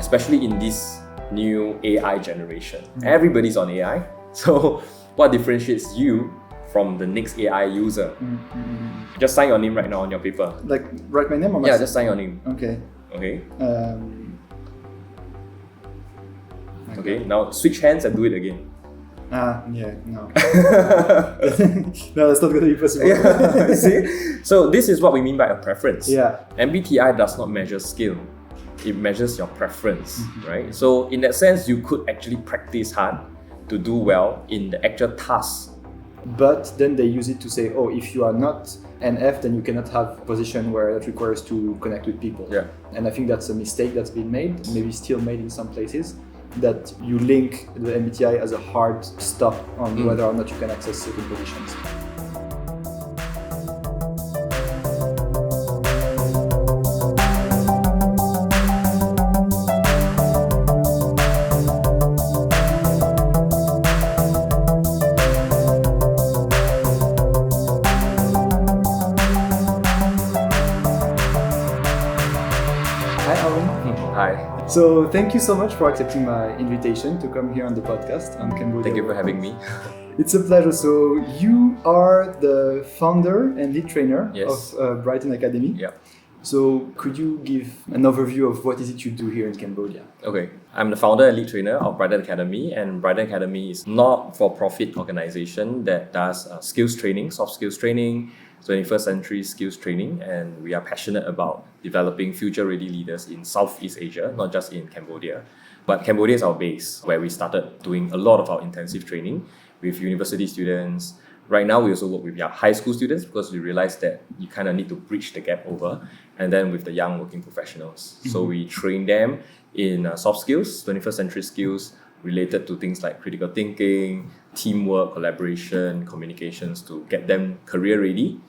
especially in this new AI generation. Everybody's on AI. So what differentiates you from the next AI user? Just sign your name right now on your paper. Like write my name or my Yeah, just sign your name. Okay. Okay. My Okay. God. Now switch hands and do it again. Yeah, no. No, that's not going to be possible. Yeah, see? So this is what we mean by a preference. Yeah. MBTI does not measure skill. It measures your preference, right? So in that sense, you could actually practice hard to do well in the actual task. But then they use it to say, oh, if you are not an F, then you cannot have a position where that requires to connect with people. Yeah. And I think that's a mistake that's been made, maybe still made in some places, that you link the MBTI as a hard stop on whether or not you can access certain positions. Hi, Alwin. Hi. So thank you so much for accepting my invitation to come here on the podcast on Cambodia. Thank you for having me. It's a pleasure. So you are the founder and lead trainer Yes. of Brighton Academy. Yeah. So could you give an overview of what is it you do here in Cambodia? Okay. I'm the founder and lead trainer of Brighton Academy, and Brighton Academy is not-for-profit organization that does skills training, soft skills training, 21st century skills training, and we are passionate about developing future-ready leaders in Southeast Asia, not just in Cambodia. But Cambodia is our base, where we started doing a lot of our intensive training with university students. Right now, we also work with high school students because we realized that you kind of need to bridge the gap over, and then with the young working professionals. So we train them in soft skills, 21st century skills, related to things like critical thinking, teamwork, collaboration, communications, to get them career ready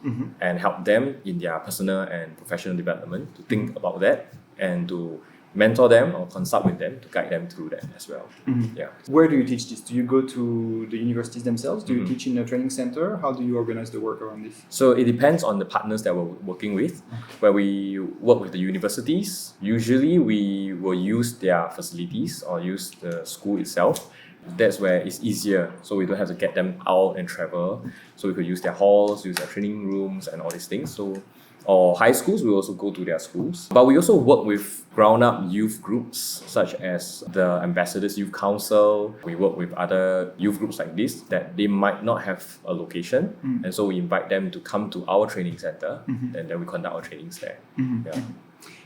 and help them in their personal and professional development to think about that and to mentor them or consult with them to guide them through that as well. Yeah. Where do you teach this? Do you go to the universities themselves? Do you teach in a training center? How do you organize the work around this? So it depends on the partners that we're working with. Where we work with the universities, usually we will use their facilities or use the school itself. That's where it's easier, so we don't have to get them out and travel. So we could use their halls, use their training rooms and all these things. So, or high schools, we also go to their schools. But we also work with ground-up youth groups such as the Ambassadors Youth Council. We work with other youth groups like this that they might not have a location, and so we invite them to come to our training center, and then we conduct our trainings there. Yeah.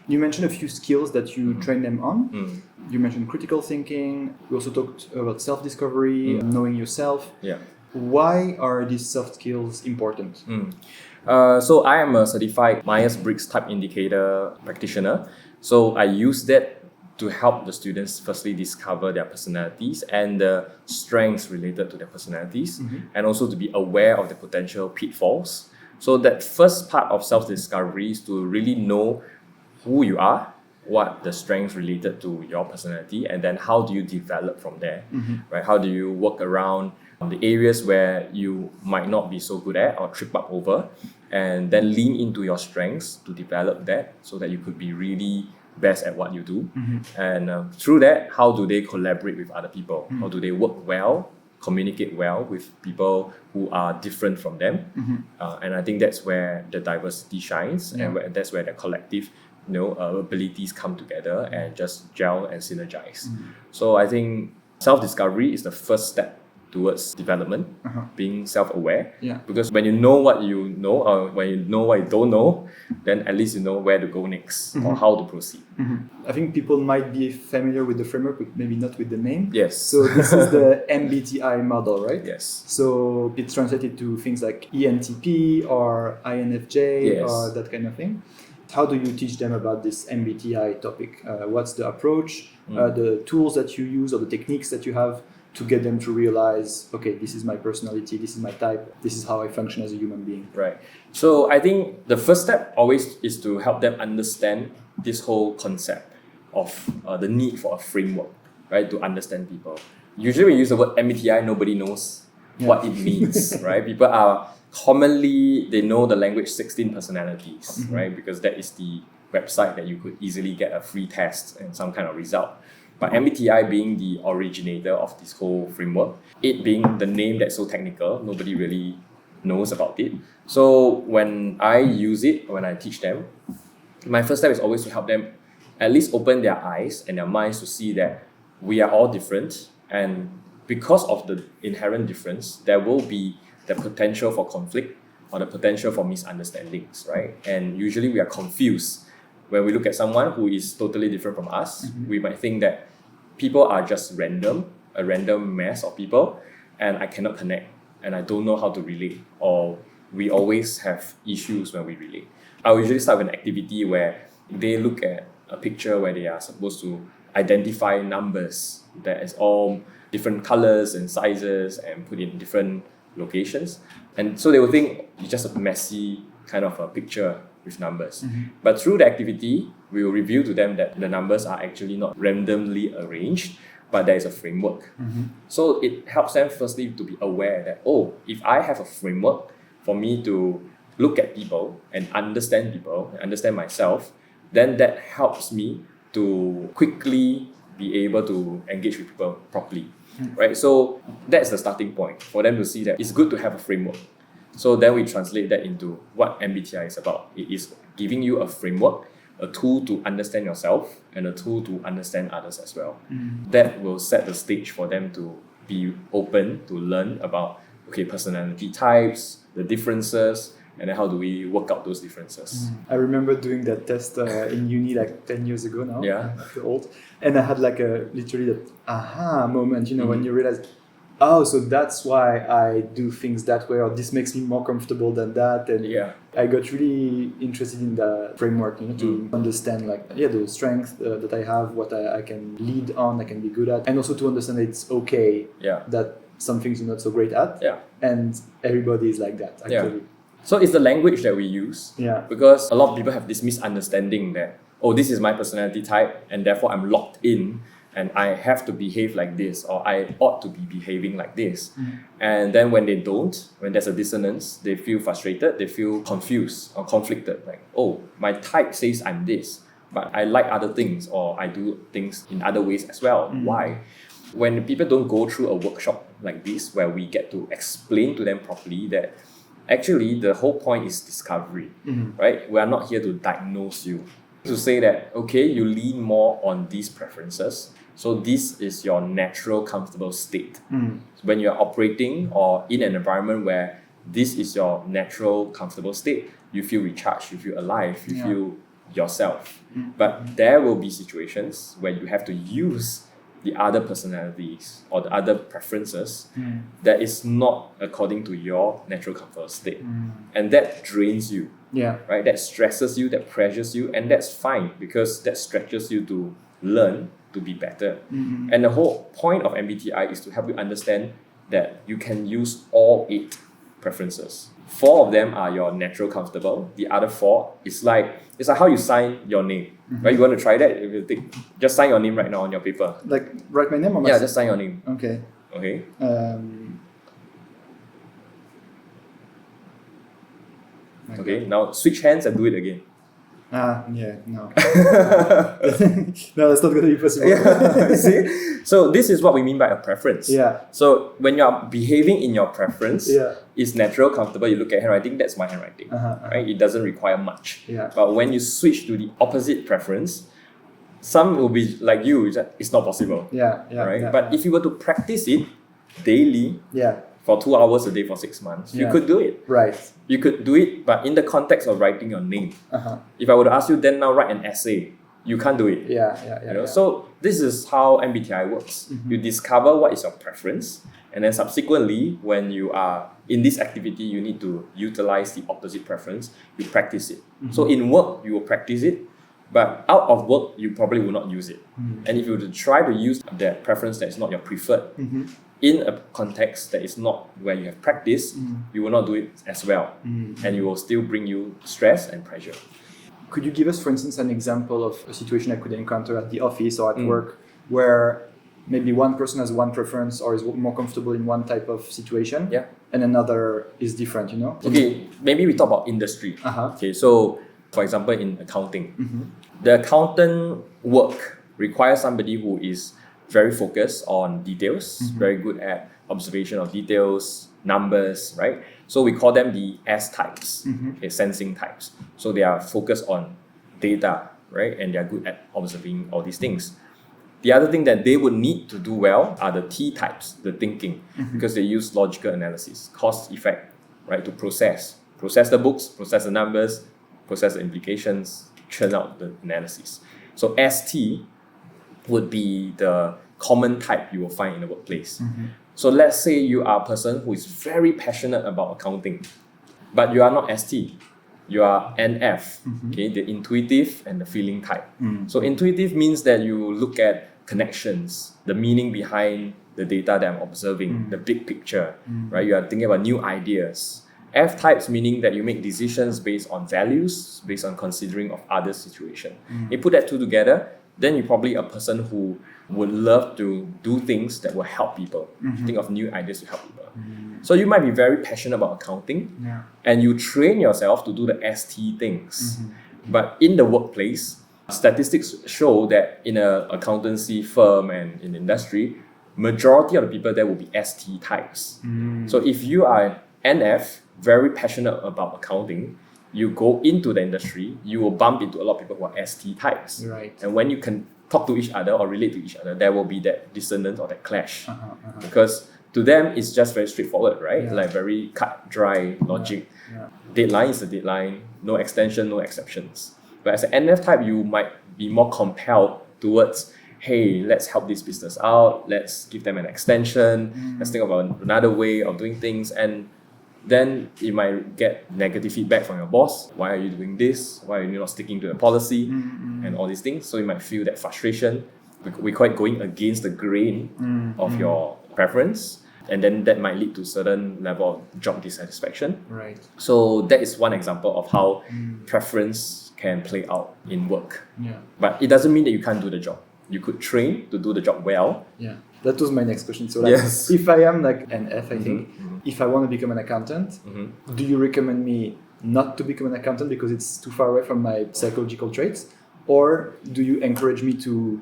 You mentioned a few skills that you train them on. You mentioned critical thinking. We also talked about self-discovery, knowing yourself. Yeah. Why are these soft skills important? So I am a certified Myers-Briggs type indicator practitioner. So I use that to help the students firstly discover their personalities and the strengths related to their personalities, and also to be aware of the potential pitfalls. So that first part of self-discovery is to really know who you are, what the strengths related to your personality, and then how do you develop from there, right? How do you work around the areas where you might not be so good at or trip up over, and then lean into your strengths to develop that so that you could be really best at what you do. And through that, how do they collaborate with other people? How do they work well, communicate well with people who are different from them? And I think that's where the diversity shines, and that's where the collective abilities come together and just gel and synergize. So I think self-discovery is the first step towards development, being self-aware. Because when you know what you know, or when you know what you don't know, then at least you know where to go next or how to proceed. I think people might be familiar with the framework, but maybe not with the name. Yes. So this is the MBTI model, right? Yes. So it's translated to things like ENTP or INFJ or that kind of thing. How do you teach them about this MBTI topic? What's the approach, the tools that you use or the techniques that you have to get them to realize, okay, this is my personality, this is my type, this is how I function as a human being? Right. So I think the first step always is to help them understand this whole concept of the need for a framework, right, to understand people. Usually when you use the word MBTI, nobody knows what it means, right? People are commonly, they know the language 16 personalities, right? Because that is the website that you could easily get a free test and some kind of result. But MBTI being the originator of this whole framework, it being the name that's so technical, nobody really knows about it. So when I use it, when I teach them, my first step is always to help them at least open their eyes and their minds to see that we are all different, and because of the inherent difference, there will be the potential for conflict or the potential for misunderstandings, right? And usually we are confused when we look at someone who is totally different from us. We might think that people are just a random mass of people, and I cannot connect, and I don't know how to relate, or we always have issues when we relate. I usually start with an activity where they look at a picture where they are supposed to identify numbers that is all different colors and sizes and put in different locations. And so they will think it's just a messy kind of a picture with numbers. But through the activity, we will reveal to them that the numbers are actually not randomly arranged, but there is a framework. So it helps them firstly to be aware that, oh, if I have a framework for me to look at people and understand myself, then that helps me to quickly be able to engage with people properly, right? So that's the starting point for them to see that it's good to have a framework. So then we translate that into what MBTI is about. It is giving you a framework, a tool to understand yourself, and a tool to understand others as well. That will set the stage for them to be open to learn about, okay, personality types, the differences, and then how do we work out those differences. I remember doing that test in uni like 10 years ago now. Yeah. I feel old. And I had like literally that aha moment, when you realize, oh, so that's why I do things that way, or this makes me more comfortable than that. And I got really interested in the framework, to understand the strength that I have, what I can lead on, I can be good at, and also to understand that it's okay that some things you're not so great at. And everybody is like that, actually. So it's the language that we use, because a lot of people have this misunderstanding that, oh, this is my personality type and therefore I'm locked in and I have to behave like this, or I ought to be behaving like this. And then when they don't, when there's a dissonance, they feel frustrated, they feel confused or conflicted, like, oh, my type says I'm this, but I like other things, or I do things in other ways as well. Why? When people don't go through a workshop like this, where we get to explain to them properly that actually the whole point is discovery, right? We are not here to diagnose you. To say that, okay, you lean more on these preferences, so this is your natural comfortable state. When you're operating or in an environment where this is your natural comfortable state, you feel recharged, you feel alive, you feel yourself. But there will be situations where you have to use the other personalities or the other preferences that is not according to your natural comfort state. And that drains you, right? That stresses you, that pressures you, and that's fine, because that stretches you to learn to be better. And the whole point of MBTI is to help you understand that you can use all 8 preferences. 4 of them are your natural comfortable. The other 4 is like, it's like how you sign your name, right? You want to try that? If you just sign your name right now on your paper. Like write my name or my just sign your name. Okay. Okay. Okay, now switch hands and do it again. No. No, that's not going to be possible. See? So this is what we mean by a preference. So when you're behaving in your preference, it's natural, comfortable, you look at handwriting, that's my handwriting. Right? It doesn't require much. But when you switch to the opposite preference, some will be like you, it's not possible. Right? But if you were to practice it daily, for 2 hours a day for 6 months, you could do it. Right. You could do it, but in the context of writing your name. If I were to ask you, then now write an essay, you can't do it. So this is how MBTI works. You discover what is your preference, and then subsequently, when you are in this activity, you need to utilize the opposite preference. You practice it. So in work, you will practice it, but out of work, you probably will not use it. And if you were to try to use that preference that is not your preferred, in a context that is not where you have practice, you will not do it as well. And it will still bring you stress and pressure. Could you give us, for instance, an example of a situation I could encounter at the office or at work where maybe one person has one preference or is more comfortable in one type of situation and another is different, Okay, maybe we talk about industry. Okay, so For example, in accounting, the accountant work requires somebody who is very focused on details, very good at observation of details, numbers, right? So we call them the S types, sensing types. So they are focused on data, right? And they are good at observing all these things. The other thing that they would need to do well are the T types, the thinking, because they use logical analysis, cause effect, right? To process the books, process the numbers, process the implications, churn out the analysis. So ST would be the common type you will find in the workplace. So let's say you are a person who is very passionate about accounting, but you are not ST. You are NF, okay, the intuitive and the feeling type. So intuitive means that you look at connections, the meaning behind the data that I'm observing, the big picture, right? You are thinking about new ideas. F types meaning that you make decisions based on values, based on considering of other situation. You put that two together, then you're probably a person who would love to do things that will help people, think of new ideas to help people. So you might be very passionate about accounting, and you train yourself to do the ST things. But in the workplace, statistics show that in an accountancy firm and in industry, majority of the people there will be ST types. So if you are NF, very passionate about accounting, you go into the industry, you will bump into a lot of people who are ST types. Right. And when you can talk to each other or relate to each other, there will be that dissonance or that clash. Because to them, it's just very straightforward, right? Like very cut, dry logic. Deadline is a deadline, no extension, no exceptions. But as an NF type, you might be more compelled towards, hey, let's help this business out, let's give them an extension, let's think about another way of doing things. And then you might get negative feedback from your boss. Why are you doing this? Why are you not sticking to the policy? And all these things. So you might feel that frustration. We call it going against the grain of your preference. And then that might lead to certain level of job dissatisfaction. Right. So that is one example of how preference can play out in work. But it doesn't mean that you can't do the job. You could train to do the job well. That was my next question. So if I am like an F, I think, if I want to become an accountant, do you recommend me not to become an accountant because it's too far away from my psychological traits? Or do you encourage me to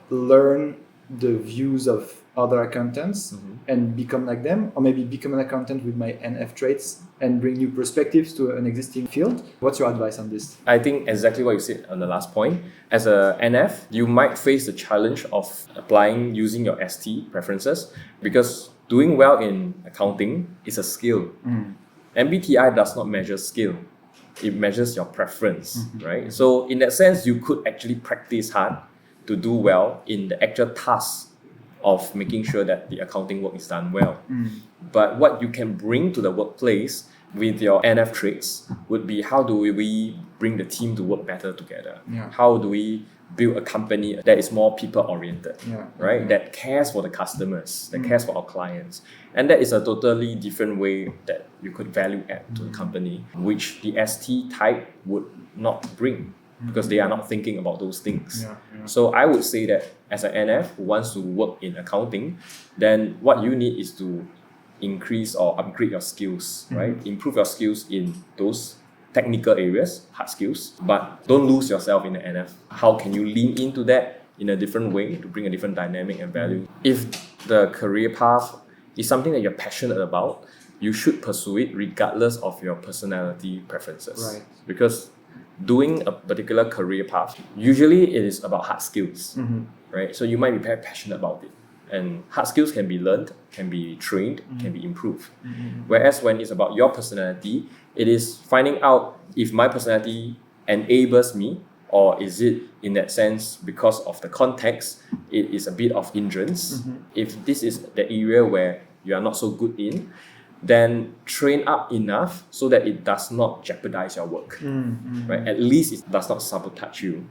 learn the views of other accountants and become like them? Or maybe become an accountant with my NF traits and bring new perspectives to an existing field? What's your advice on this? I think exactly what you said on the last point. As a NF, you might face the challenge of applying using your ST preferences, because doing well in accounting is a skill. MBTI does not measure skill. It measures your preference, right? So in that sense, you could actually practice hard to do well in the actual task of making sure that the accounting work is done well. But what you can bring to the workplace with your NF traits would be, how do we bring the team to work better together? How do we build a company that is more people-oriented, right? That cares for the customers, that cares for our clients. And that is a totally different way that you could value add to the company, which the ST type would not bring, because they are not thinking about those things. So I would say that as an NF who wants to work in accounting, then what you need is to increase or upgrade your skills, right? Improve your skills in those technical areas, hard skills, but don't lose yourself in the NF. How can you lean into that in a different way to bring a different dynamic and value? If the career path is something that you're passionate about, you should pursue it regardless of your personality preferences. Right. Because doing a particular career path, usually it is about hard skills, right? So you might be very passionate about it. And hard skills can be learned, can be trained, can be improved. Whereas when it's about your personality, it is finding out if my personality enables me, or is it in that sense because of the context, it is a bit of hindrance. If this is the area where you are not so good in, then train up enough so that it does not jeopardize your work, right? At least it does not sabotage you,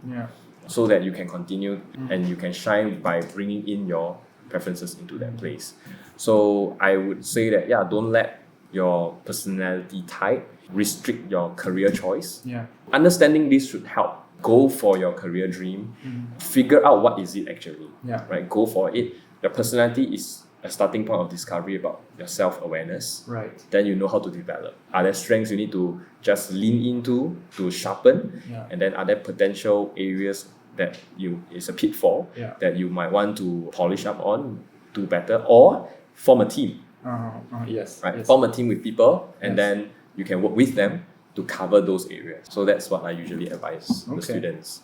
so that you can continue and you can shine by bringing in your preferences into that place. So I would say that, don't let your personality type restrict your career choice. Understanding this should help. Go for your career dream. Figure out what is it actually, right? Go for it. Your personality is a starting point of discovery about your self-awareness. Right. Then you know how to develop. Are there strengths you need to just lean into to sharpen? Yeah. And then are there potential areas that is a pitfall that you might want to polish up on, do better, or form a team. Yes. Right. Yes. Form a team with people, and then you can work with them to cover those areas. So that's what I usually advise the students.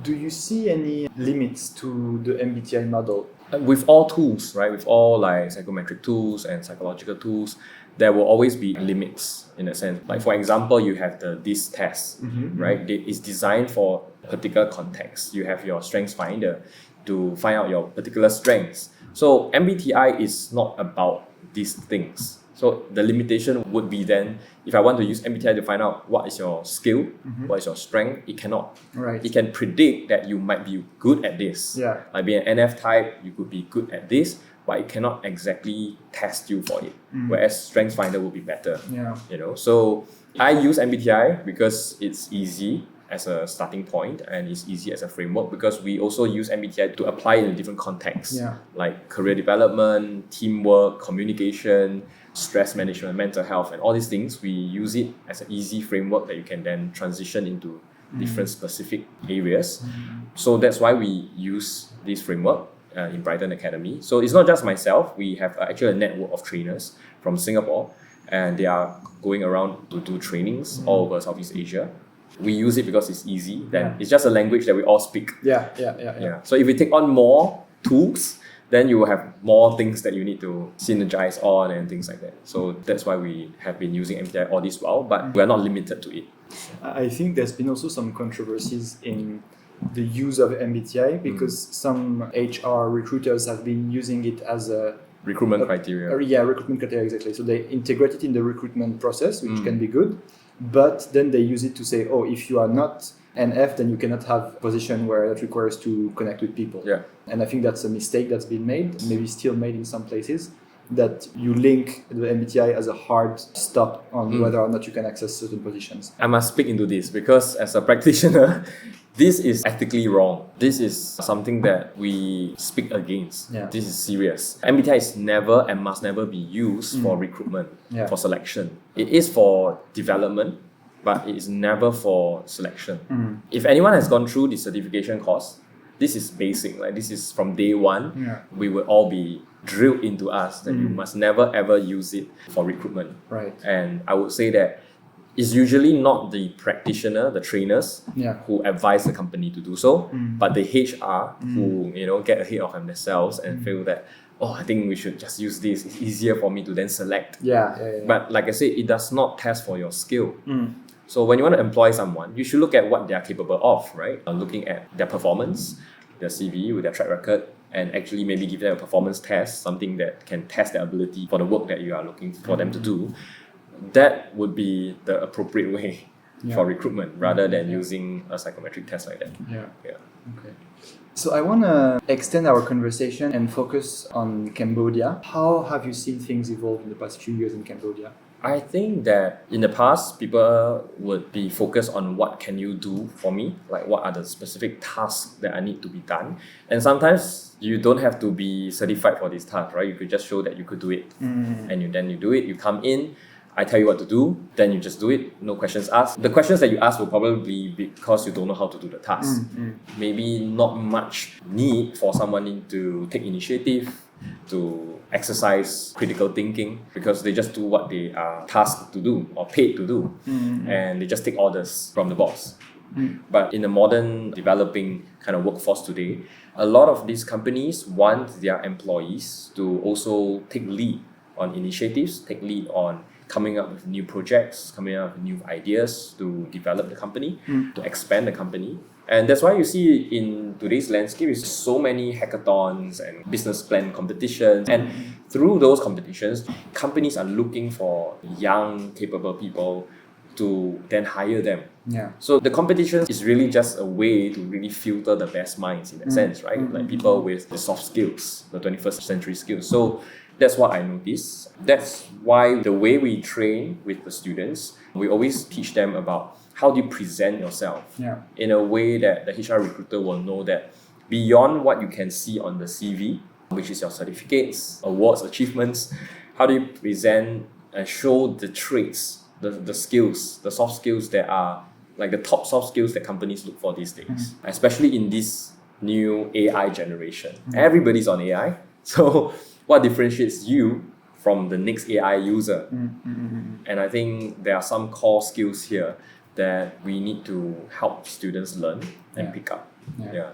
Do you see any limits to the MBTI model? With all tools, right? With all like psychometric tools and psychological tools, there will always be limits in a sense. Like for example, you have this test, right? It's designed for a particular context. You have your strengths finder to find out your particular strengths. So MBTI is not about these things. So the limitation would be then, if I want to use MBTI to find out what is your skill, what is your strength, it cannot. Right. It can predict that you might be good at this. Yeah. Like being an NF type, you could be good at this, but it cannot exactly test you for it. Whereas Strengths Finder will be better. Yeah. So I use MBTI because it's easy as a starting point and it's easy as a framework, because we also use MBTI to apply in different contexts, like career development, teamwork, communication, stress management, mental health, and all these things. We use it as an easy framework that you can then transition into different specific areas. So that's why we use this framework in Brighton Academy. So it's not just myself. We have actually a network of trainers from Singapore, and they are going around to do trainings all over Southeast Asia. We use it because it's easy. Then it's just a language that we all speak. Yeah. So if we take on more tools, then you will have more things that you need to synergize on and things like that. So that's why we have been using MBTI all this while, but we are not limited to it. I think there's been also some controversies in the use of MBTI because some HR recruiters have been using it as a recruitment criteria. Recruitment criteria, exactly. So they integrate it in the recruitment process, which can be good, but then they use it to say, oh, if you are not NF, then you cannot have a position where it requires to connect with people. Yeah. And I think that's a mistake that's been made, maybe still made in some places, that you link the MBTI as a hard stop on whether or not you can access certain positions. I must speak into this because as a practitioner, this is ethically wrong. This is something that we speak against. Yeah. This is serious. MBTI is never and must never be used for recruitment, for selection. It is for development, but it is never for selection. If anyone has gone through the certification course, this is basic. Like this is from day one. We will all be drilled into us that you must never ever use it for recruitment. Right. And I would say that it's usually not the practitioner, the trainers, who advise the company to do so, but the HR who get ahead of themselves and feel that, oh, I think we should just use this. It's easier for me to then select. But like I said, it does not test for your skill. So when you want to employ someone, you should look at what they are capable of, right? Looking at their performance, their CV with their track record, and actually maybe give them a performance test, something that can test their ability for the work that you are looking for them to do. That would be the appropriate way for recruitment rather than using a psychometric test like that. Okay. So I want to extend our conversation and focus on Cambodia. How have you seen things evolve in the past few years in Cambodia? I think that in the past, people would be focused on what can you do for me, like what are the specific tasks that I need to be done. And sometimes you don't have to be certified for this task, right? You could just show that you could do it. And then you do it, you come in, I tell you what to do, then you just do it, no questions asked. The questions that you ask will probably be because you don't know how to do the task. Maybe not much need for someone to take initiative, to exercise critical thinking, because they just do what they are tasked to do or paid to do, and they just take orders from the boss. But in the modern developing kind of workforce today, a lot of these companies want their employees to also take lead on initiatives, take lead on coming up with new projects, coming up with new ideas to develop the company, to expand the company. And that's why you see in today's landscape is so many hackathons and business plan competitions. And through those competitions, companies are looking for young, capable people to then hire them. So the competition is really just a way to really filter the best minds in that sense, right? Like people with the soft skills, the 21st century skills. So that's what I notice. That's why the way we train with the students, we always teach them about how do you present yourself in a way that the HR recruiter will know that beyond what you can see on the CV, which is your certificates, awards, achievements. How do you present and show the traits, the skills, the soft skills that are like the top soft skills that companies look for these days, especially in this new AI generation. Everybody's on AI. So what differentiates you from the next AI user? And I think there are some core skills here that we need to help students learn and pick up.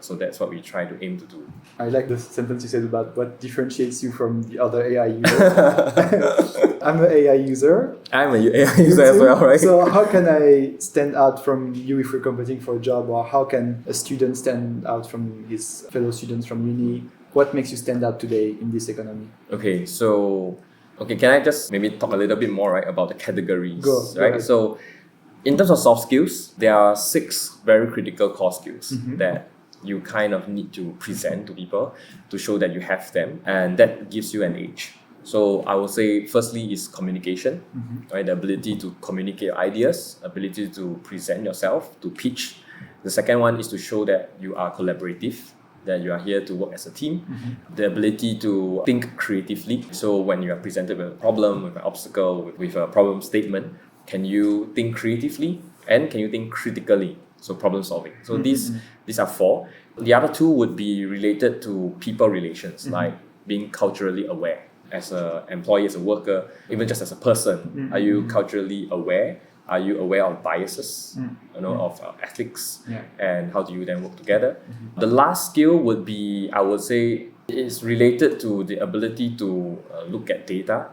So that's what we try to aim to do. I like the sentence you said about what differentiates you from the other AI users. I'm an AI user. I'm an AI user as well, right? So how can I stand out from you if we're competing for a job, or how can a student stand out from his fellow students from uni? What makes you stand out today in this economy? Okay, can I just maybe talk a little bit more, right, about the categories, right? So in terms of soft skills, there are 6 very critical core skills that you kind of need to present to people to show that you have them, and that gives you an edge. So I would say firstly is communication, right? The ability to communicate your ideas, ability to present yourself, to pitch. The second one is to show that you are collaborative, that you are here to work as a team. The ability to think creatively. So when you are presented with a problem, with an obstacle, with a problem statement, can you think creatively and can you think critically? So problem solving. So these are 4. The other 2 would be related to people relations, like being culturally aware. As an employee, as a worker, even just as a person, are you culturally aware? Are you aware of biases, of ethics, and how do you then work together? The last skill would be, I would say, is related to the ability to look at data,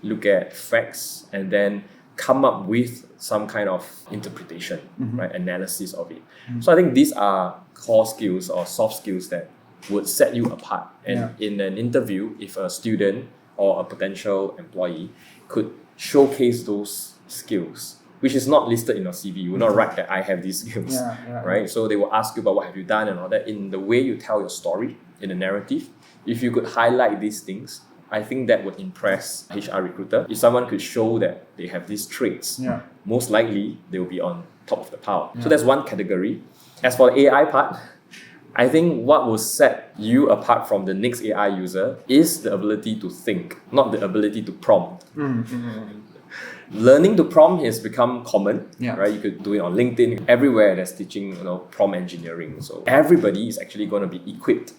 look at facts, and then come up with some kind of interpretation, right, analysis of it. So I think these are core skills or soft skills that would set you apart. And in an interview, if a student or a potential employee could showcase those skills, which is not listed in your CV. You will not write that I have these skills, right? So they will ask you about what have you done and all that. In the way you tell your story, in the narrative, if you could highlight these things, I think that would impress HR recruiter. If someone could show that they have these traits, most likely they will be on top of the pile. So that's one category. As for the AI part, I think what will set you apart from the next AI user is the ability to think, not the ability to prompt. Learning to prompt has become common, right? You could do it on LinkedIn. Everywhere that's teaching, prompt engineering. So everybody is actually going to be equipped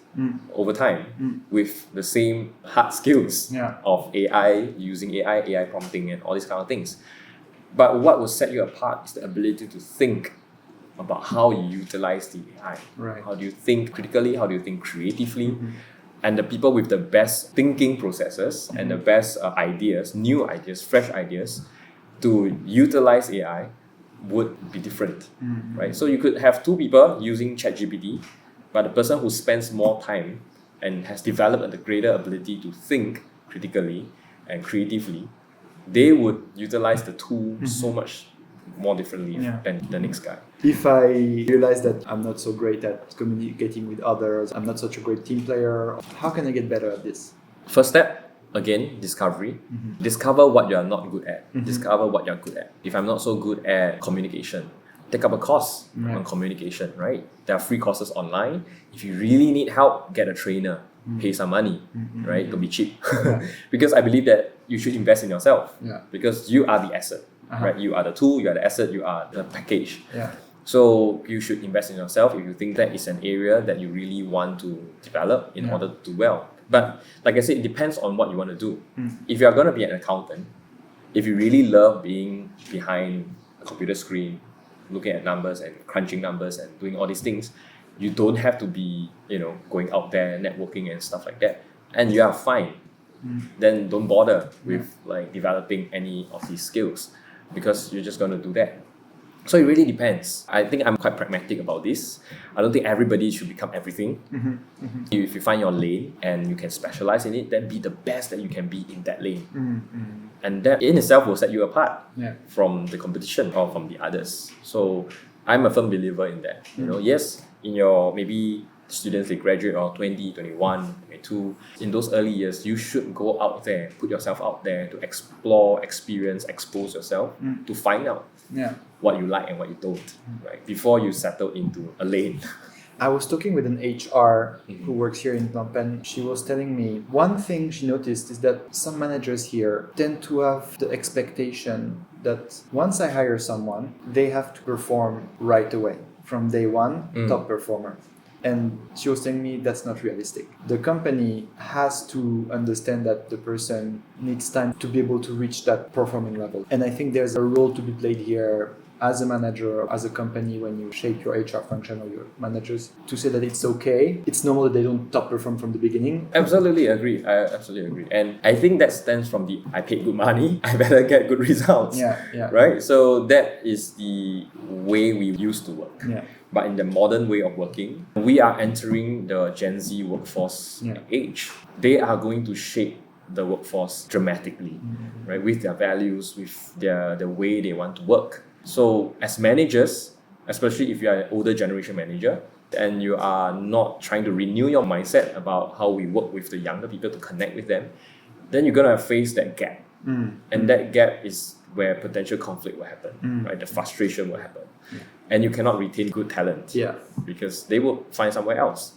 over time with the same hard skills of AI, using AI prompting and all these kind of things. But what will set you apart is the ability to think about how you utilize the AI. Right. How do you think critically? How do you think creatively? And the people with the best thinking processes and the best ideas, new ideas, fresh ideas to utilize AI would be different, right? So you could have 2 people using ChatGPT, but the person who spends more time and has developed a greater ability to think critically and creatively, they would utilize the tool so much more differently than the next guy. If I realize that I'm not so great at communicating with others, I'm not such a great team player, how can I get better at this? First step, again, discovery. Discover what you're not good at. Discover what you're good at. If I'm not so good at communication, take up a course on communication, right? There are free courses online. If you really need help, get a trainer. Pay some money, right? Don't be cheap. Because I believe that you should invest in yourself. Because you are the asset, right? You are the tool, you are the asset, you are the package. So you should invest in yourself if you think that is an area that you really want to develop in order to do well. But like I said, it depends on what you want to do. If you are going to be an accountant, if you really love being behind a computer screen, looking at numbers and crunching numbers and doing all these things, you don't have to be, going out there, networking and stuff like that. And you are fine. Then don't bother with developing any of these skills because you're just going to do that. So it really depends. I think I'm quite pragmatic about this. I don't think everybody should become everything. If you find your lane and you can specialize in it, then be the best that you can be in that lane. And that in itself will set you apart from the competition or from the others. So I'm a firm believer in that. Yes, in your maybe students, they graduate or 20, 21, 22. In those early years, you should go out there, put yourself out there to explore, experience, expose yourself to find out what you like and what you don't, right? Before you settle into a lane. I was talking with an HR who works here in Phnom Penh. She was telling me one thing she noticed is that some managers here tend to have the expectation that once I hire someone, they have to perform right away. From day one, top performer. And she was telling me that's not realistic. The company has to understand that the person needs time to be able to reach that performing level. And I think there's a role to be played here as a manager, as a company, when you shape your HR function or your managers, to say that it's okay. It's normal that they don't top perform from the beginning. Absolutely agree. I absolutely agree. And I think that stems from the I paid good money, I better get good results. Yeah. Right? So that is the way we used to work. Yeah. But in the modern way of working, we are entering the Gen Z workforce age. They are going to shape the workforce dramatically, right? With their values, with the way they want to work. So as managers, especially if you are an older generation manager, and you are not trying to renew your mindset about how we work with the younger people to connect with them, then you're going to face that gap. And that gap is where potential conflict will happen, right? The frustration will happen. And you cannot retain good talent because they will find somewhere else.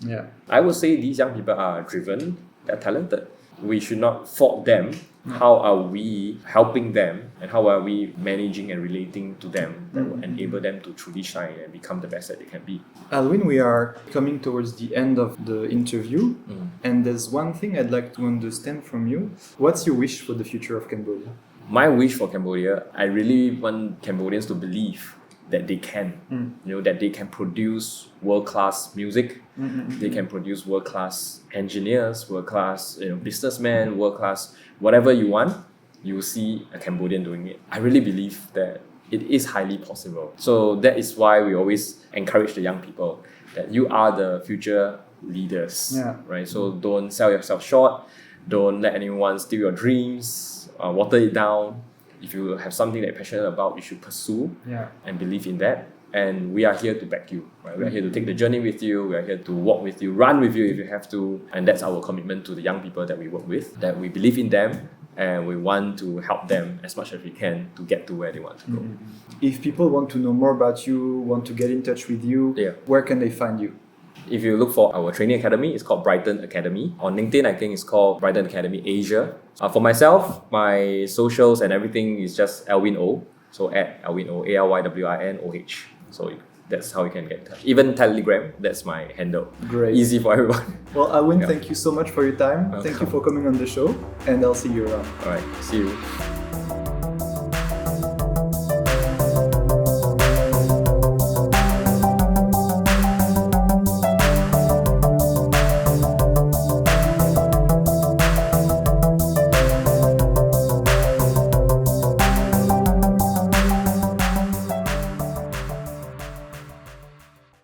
I would say these young people are driven, they're talented. We should not fault them. How are we helping them and how are we managing and relating to them that will enable them to truly shine and become the best that they can be? Alwin, we are coming towards the end of the interview, and there's one thing I'd like to understand from you. What's your wish for the future of Cambodia? My wish for Cambodia, I really want Cambodians to believe that they can, that they can produce world-class music, they can produce world-class engineers, world-class businessmen, world-class whatever you want, you will see a Cambodian doing it. I really believe that it is highly possible. So that is why we always encourage the young people that you are the future leaders, right? So don't sell yourself short, don't let anyone steal your dreams, water it down. If you have something that you're passionate about, you should pursue and believe in that. And we are here to back you. Right? We are here to take the journey with you. We are here to walk with you, run with you if you have to. And that's our commitment to the young people that we work with, that we believe in them and we want to help them as much as we can to get to where they want to go. If people want to know more about you, want to get in touch with you, where can they find you? If you look for our training academy, it's called Brighton Academy. On LinkedIn, I think it's called Brighton Academy Asia. For myself, my socials and everything is just Alywin O. So at Alywin O, Alywin OH. So that's how you can get in touch. Even Telegram, that's my handle. Great. Easy for everyone. Well, Alwin, thank you so much for your time. Thank you for coming on the show, and I'll see you around. All right, see you.